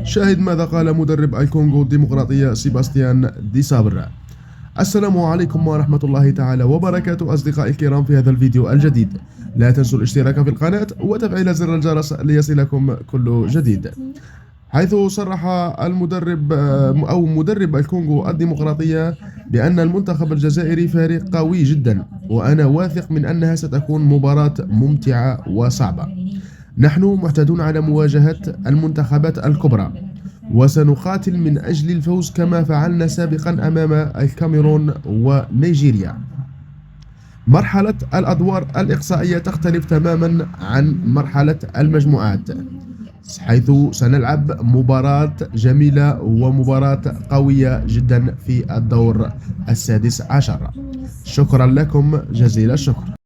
شاهد ماذا قال مدرب الكونغو الديمقراطية سيباستيان دي سابر. السلام عليكم ورحمة الله تعالى وبركاته أصدقائي الكرام. في هذا الفيديو الجديد لا تنسوا الاشتراك في القناة وتفعيل زر الجرس ليصلكم كل جديد. حيث صرح المدرب أو مدرب الكونغو الديمقراطية بأن المنتخب الجزائري فريق قوي جدا، وأنا واثق من أنها ستكون مباراة ممتعة وصعبة. نحن معتادون على مواجهة المنتخبات الكبرى وسنقاتل من أجل الفوز كما فعلنا سابقا أمام الكاميرون ونيجيريا. مرحلة الأدوار الإقصائية تختلف تماما عن مرحلة المجموعات، حيث سنلعب مباراة جميلة ومباراة قوية جدا في الدور السادس عشر. شكرا لكم جزيل الشكر.